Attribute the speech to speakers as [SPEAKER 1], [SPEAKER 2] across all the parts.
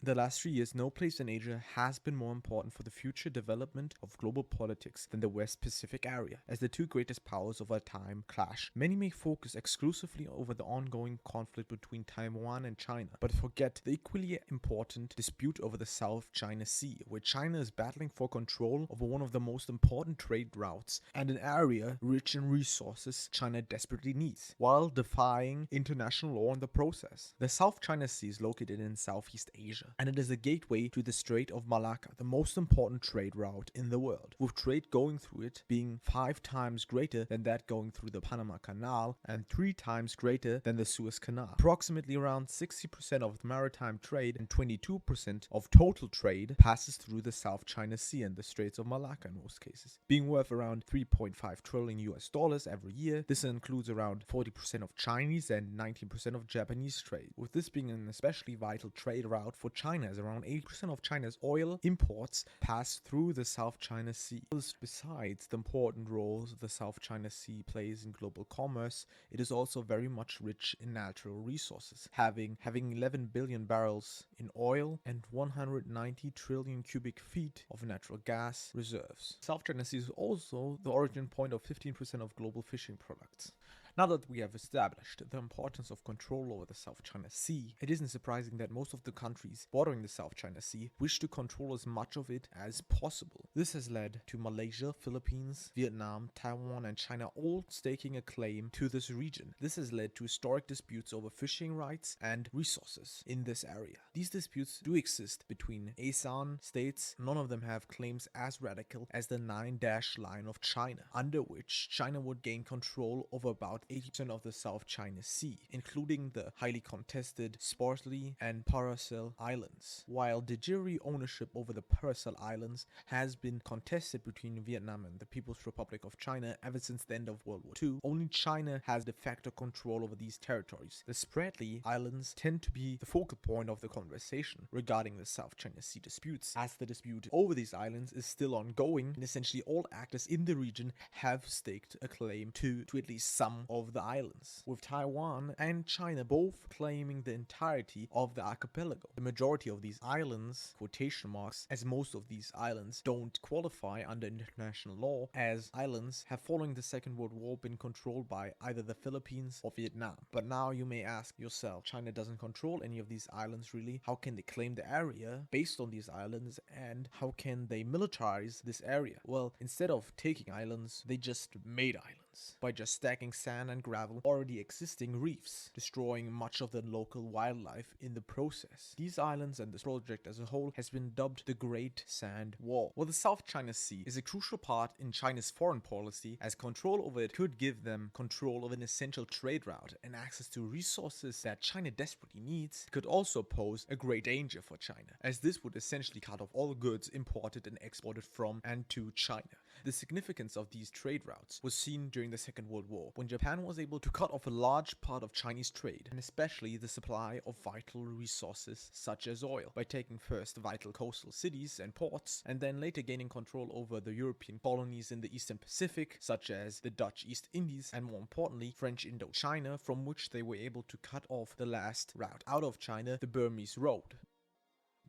[SPEAKER 1] In the last 3 years, no place in Asia has been more important for the future development of global politics than the West Pacific area. As the two greatest powers of our time clash, many may focus exclusively over the ongoing conflict between Taiwan and China, but forget the equally important dispute over the South China Sea, where China is battling for control over one of the most important trade routes and an area rich in resources China desperately needs, while defying international law in the process. The South China Sea is located in Southeast Asia, and it is a gateway to the Strait of Malacca, the most important trade route in the world, with trade going through it being 5 times greater than that going through the Panama Canal and 3 times greater than the Suez Canal. Approximately around 60% of maritime trade and 22% of total trade passes through the South China Sea and the Straits of Malacca in most cases, being worth around 3.5 trillion US dollars every year. This includes around 40% of Chinese and 19% of Japanese trade, with this being an especially vital trade route for China, as around 80% of China's oil imports pass through the South China Sea. Besides the important roles the South China Sea plays in global commerce, it is also very much rich in natural resources, having 11 billion barrels in oil and 190 trillion cubic feet of natural gas reserves. South China Sea is also the origin point of 15% of global fishing products. Now that we have established the importance of control over the South China Sea, it isn't surprising that most of the countries bordering the South China Sea wish to control as much of it as possible. This has led to Malaysia, Philippines, Vietnam, Taiwan, and China all staking a claim to this region. This has led to historic disputes over fishing rights and resources in this area. These disputes do exist between ASEAN states. None of them have claims as radical as the 9-dash line of China, under which China would gain control over about 80% of the South China Sea, including the highly contested Spratly and Paracel Islands. While de jure ownership over the Paracel Islands has been contested between Vietnam and the People's Republic of China ever since the end of World War II, only China has de facto control over these territories. The Spratly Islands tend to be the focal point of the conversation regarding the South China Sea disputes, as the dispute over these islands is still ongoing, and essentially all actors in the region have staked a claim to at least some of the islands, with Taiwan and China both claiming the entirety of the archipelago. The majority of these islands, quotation marks, as most of these islands don't qualify under international law, as islands have following the Second World War been controlled by either the Philippines or Vietnam. But now you may ask yourself, China doesn't control any of these islands really. How can they claim the area based on these islands, and how can they militarize this area? Well, instead of taking islands, they just made islands by just stacking sand and gravel already existing reefs, destroying much of the local wildlife in the process. These islands and this project as a whole has been dubbed the Great Sand Wall. Well, the South China Sea is a crucial part in China's foreign policy, as control over it could give them control of an essential trade route and access to resources that China desperately needs. It could also pose a great danger for China, as this would essentially cut off all goods imported and exported from and to China. The significance of these trade routes was seen during the Second World War, when Japan was able to cut off a large part of Chinese trade, and especially the supply of vital resources such as oil, by taking first vital coastal cities and ports, and then later gaining control over the European colonies in the Eastern Pacific, such as the Dutch East Indies, and more importantly, French Indochina, from which they were able to cut off the last route out of China, the Burmese Road.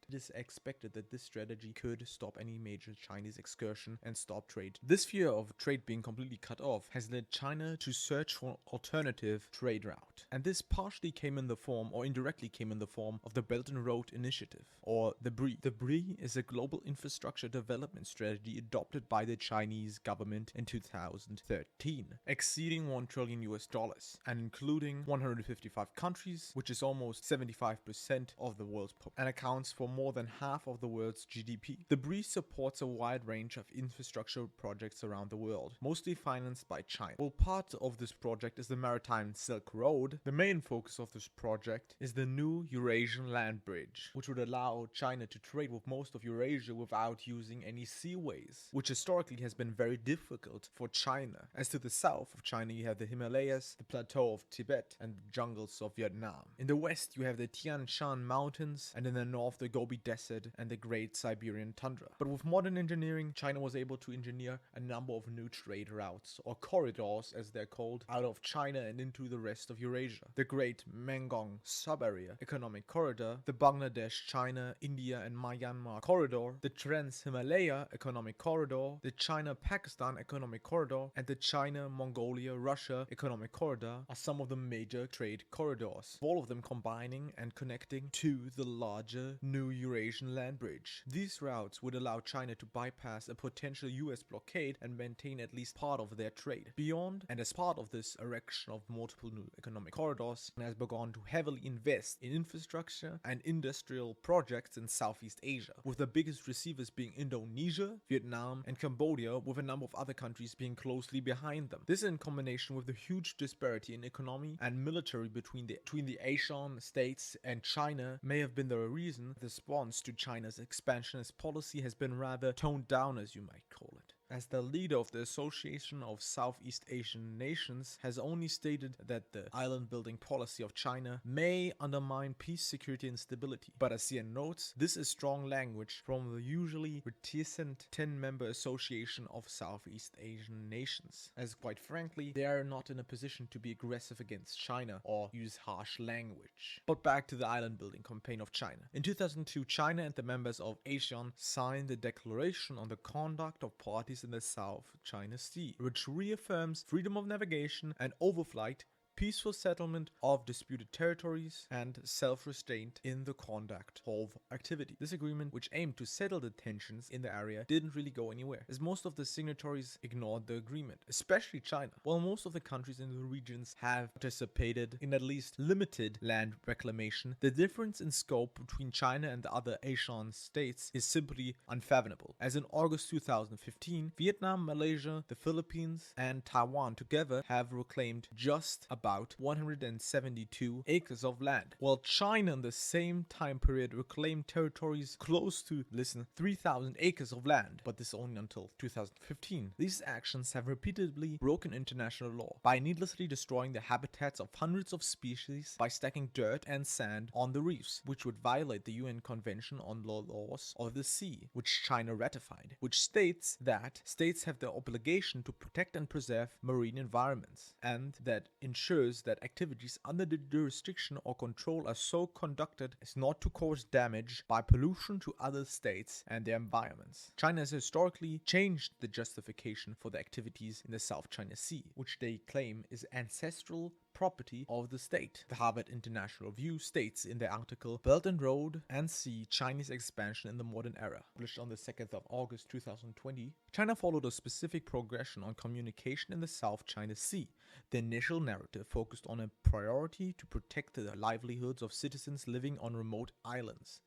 [SPEAKER 1] It is expected that this strategy could stop any major Chinese excursion and stop trade. This fear of trade being completely cut off has led China to search for an alternative trade route. And this partially came in the form, or indirectly came in the form, of the Belt and Road Initiative, or the BRI. The BRI is a global infrastructure development strategy adopted by the Chinese government in 2013, exceeding $1 trillion US dollars, and including 155 countries, which is almost 75% of the world's population, and accounts for more than half of the world's GDP. The BRI supports a wide range of infrastructure projects around the world, mostly financed by China. Well, part of this project is the maritime Silk Road. The main focus of this project is the new Eurasian land bridge, which would allow China to trade with most of Eurasia without using any seaways, which historically has been very difficult for China. As to the south of China, you have the Himalayas, the plateau of Tibet, and the jungles of Vietnam. In the west, you have the Tian Shan Mountains, and in the north, the Gobi Desert and the Great Siberian Tundra. But with modern engineering, China was able to engineer a number of new trade routes, or corridors as they're called, out of China and into the rest of Eurasia. The Great Mekong Sub-Area Economic Corridor, the Bangladesh, China, India and Myanmar Corridor, the Trans-Himalaya Economic Corridor, the China-Pakistan Economic Corridor, and the China-Mongolia-Russia Economic Corridor are some of the major trade corridors, all of them combining and connecting to the larger new Eurasian land bridge. These routes would allow China to bypass a potential US blockade and maintain at least part of their trade. Beyond and as part of this erection of multiple new economic corridors, China has begun to heavily invest in infrastructure and industrial projects in Southeast Asia, with the biggest receivers being Indonesia, Vietnam, and Cambodia, with a number of other countries being closely behind them. This, in combination with the huge disparity in economy and military between the Asian states and China, may have been the reason the response to China's expansionist policy has been rather toned down, as you might call it. As the leader of the Association of Southeast Asian Nations has only stated that the island-building policy of China may undermine peace, security and stability. But as CN notes, this is strong language from the usually reticent 10-member Association of Southeast Asian Nations, as quite frankly, they are not in a position to be aggressive against China or use harsh language. But back to the island-building campaign of China. In 2002, China and the members of ASEAN signed the Declaration on the Conduct of Parties in the South China Sea, which reaffirms freedom of navigation and overflight, peaceful settlement of disputed territories, and self-restraint in the conduct of activity. This agreement, which aimed to settle the tensions in the area, didn't really go anywhere, as most of the signatories ignored the agreement, especially China. While most of the countries in the regions have participated in at least limited land reclamation, the difference in scope between China and the other ASEAN states is simply unfathomable, as in August 2015, Vietnam, Malaysia, the Philippines, and Taiwan together have reclaimed just about 172 acres of land, while China in the same time period reclaimed territories close to, listen, 3,000 acres of land, but this only until 2015. These actions have repeatedly broken international law by needlessly destroying the habitats of hundreds of species by stacking dirt and sand on the reefs, which would violate the UN Convention on the Laws of the Sea, which China ratified, which states that states have the obligation to protect and preserve marine environments, and that ensures that activities under the jurisdiction or control are so conducted as not to cause damage by pollution to other states and their environments. China has historically changed the justification for the activities in the South China Sea, which they claim is ancestral property of the state. The Harvard International Review states in their article Belt and Road and Sea, Chinese Expansion in the Modern Era, published on the 2nd of August 2020, China followed a specific progression on communication in the South China Sea. The initial narrative focused on a priority to protect the livelihoods of citizens living on remote islands.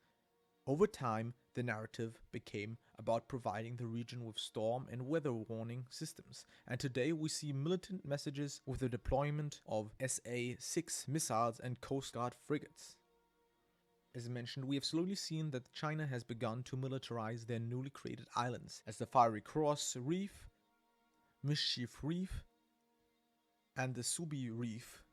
[SPEAKER 1] Over time, the narrative became about providing the region with storm and weather warning systems, and today we see militant messages with the deployment of SA-6 missiles and Coast Guard frigates. As mentioned, we have slowly seen that China has begun to militarize their newly created islands, as the Fiery Cross Reef, Mischief Reef, and the Subi Reef,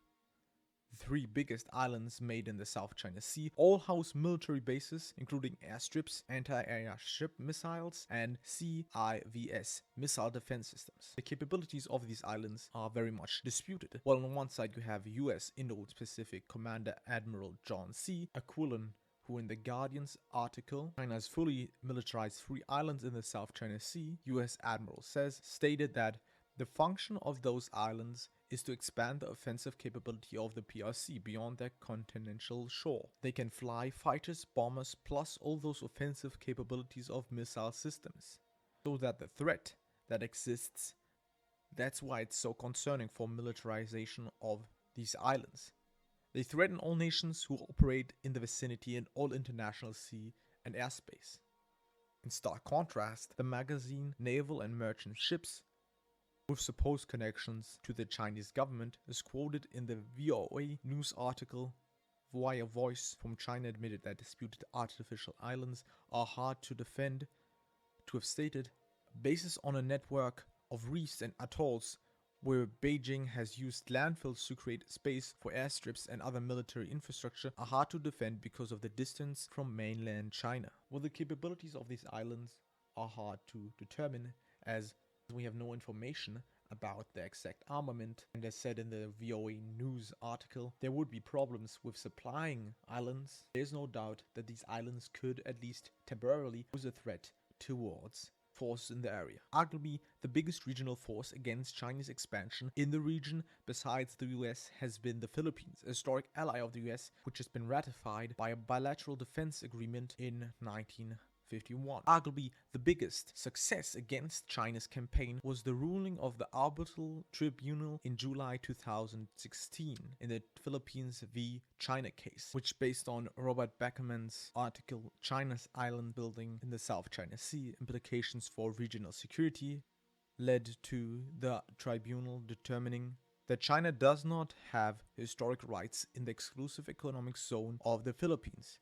[SPEAKER 1] the three biggest islands made in the South China Sea, all house military bases, including airstrips, anti-airship missiles, and CIVS missile defense systems. The capabilities of these islands are very much disputed. While on one side you have US Indo-Pacific Commander Admiral John C. Aquilin, who in the Guardian's article, China's fully militarized three islands in the South China Sea, US Admiral says, stated that the function of those islands is to expand the offensive capability of the PRC beyond their continental shore. They can fly fighters, bombers, plus all those offensive capabilities of missile systems. So that the threat that exists, that's why it's so concerning for militarization of these islands. They threaten all nations who operate in the vicinity and all international sea and airspace. In stark contrast, the magazine, naval and merchant ships with supposed connections to the Chinese government is quoted in the VOA news article via Voice from China admitted that disputed artificial islands are hard to defend, to have stated, bases on a network of reefs and atolls where Beijing has used landfills to create space for airstrips and other military infrastructure, are hard to defend because of the distance from mainland China. Well, the capabilities of these islands are hard to determine, as we have no information about the exact armament, and as said in the VOA News article, there would be problems with supplying islands. There's no doubt that these islands could, at least temporarily, pose a threat towards forces in the area. Arguably, the biggest regional force against Chinese expansion in the region, besides the US, has been the Philippines, a historic ally of the US, which has been ratified by a bilateral defense agreement in 1951. Arguably, the biggest success against China's campaign was the ruling of the Arbitral Tribunal in July 2016 in the Philippines v. China case, which, based on Robert Beckerman's article China's Island Building in the South China Sea, Implications for Regional Security, led to the tribunal determining that China does not have historic rights in the exclusive economic zone of the Philippines,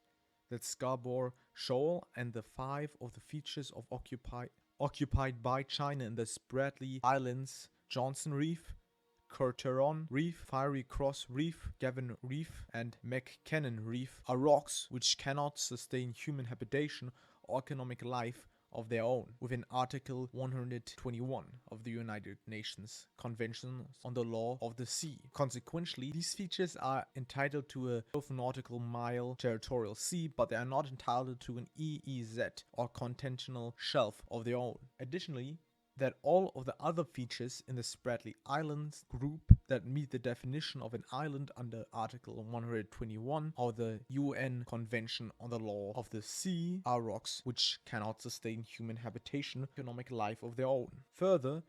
[SPEAKER 1] that Scarborough Shoal and the 5 of the features of occupied by China in the Spratly Islands, Johnson Reef, Curteron Reef, Fiery Cross Reef, Gavin Reef, and McKennan Reef, are rocks which cannot sustain human habitation or economic life of their own, within Article 121 of the United Nations Convention on the Law of the Sea. Consequently, these features are entitled to a 12 nautical mile territorial sea, but they are not entitled to an EEZ or contentional shelf of their own. Additionally, that all of the other features in the Spratly Islands group that meet the definition of an island under Article 121 of the UN Convention on the Law of the Sea are rocks which cannot sustain human habitation, economic life of their own. Further,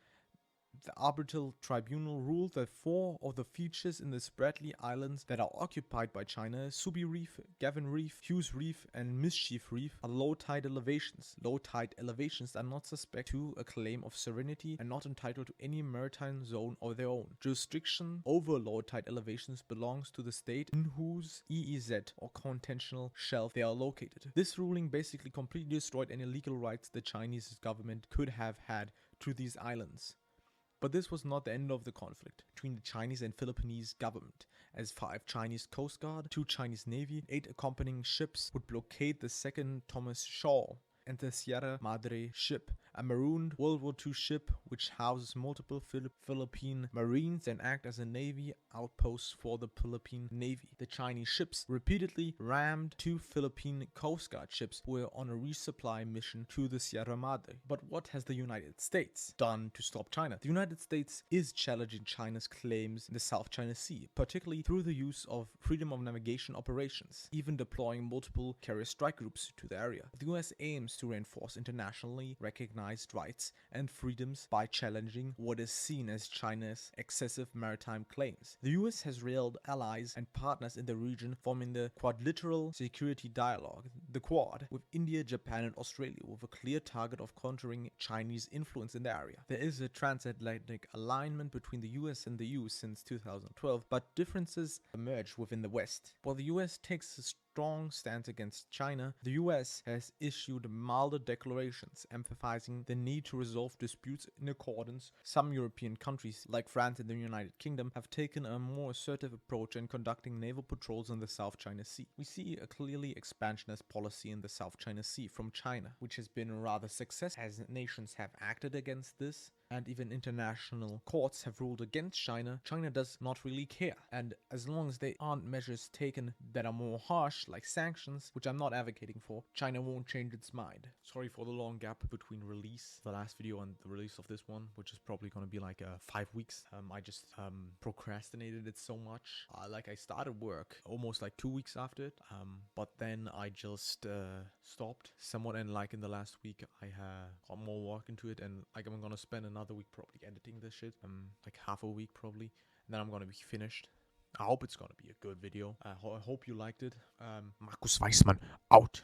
[SPEAKER 1] the Arbitral Tribunal ruled that 4 of the features in the Spratly Islands that are occupied by China, Subi Reef, Gavin Reef, Hughes Reef, and Mischief Reef, are low tide elevations. Low tide elevations are not suspect to a claim of sovereignty and not entitled to any maritime zone of their own. Jurisdiction over low tide elevations belongs to the state in whose EEZ or contentional shelf they are located. This ruling basically completely destroyed any legal rights the Chinese government could have had to these islands. But this was not the end of the conflict between the Chinese and Philippines government, as 5 Chinese Coast Guard, 2 Chinese Navy, 8 accompanying ships would blockade the second Thomas Shaw and the Sierra Madre ship, a marooned World War II ship which houses multiple Philippine Marines and act as a Navy outpost for the Philippine Navy. The Chinese ships repeatedly rammed 2 Philippine Coast Guard ships who were on a resupply mission to the Sierra Madre. But what has the United States done to stop China? The United States is challenging China's claims in the South China Sea, particularly through the use of freedom of navigation operations, even deploying multiple carrier strike groups to the area. The US aims to reinforce internationally recognized rights and freedoms by challenging what is seen as China's excessive maritime claims. The US has railed allies and partners in the region, forming the Quadrilateral Security Dialogue, the Quad, with India, Japan, and Australia, with a clear target of countering Chinese influence in the area. There is a transatlantic alignment between the US and the EU since 2012, but differences emerge within the West. While the US takes a strong stance against China, the US has issued milder declarations emphasizing the need to resolve disputes in accordance. Some European countries, like France and the United Kingdom, have taken a more assertive approach in conducting naval patrols in the South China Sea. We see a clearly expansionist policy in the South China Sea from China, which has been rather successful as nations have acted against this. And even international courts have ruled against China. China does not really care. And as long as there aren't measures taken that are more harsh, like sanctions, which I'm not advocating for, China won't change its mind. Sorry for the long gap between release, the last video, and the release of this one, which is probably going to be like 5 weeks. I just procrastinated it so much. I started work almost like 2 weeks after it, but then I just stopped somewhat, and like in the last week I got more work into it, and like I'm gonna spend another week probably editing this shit, like half a week probably, and then I'm gonna be finished. I hope it's gonna be a good video. I hope you liked it. Markus Weissmann out.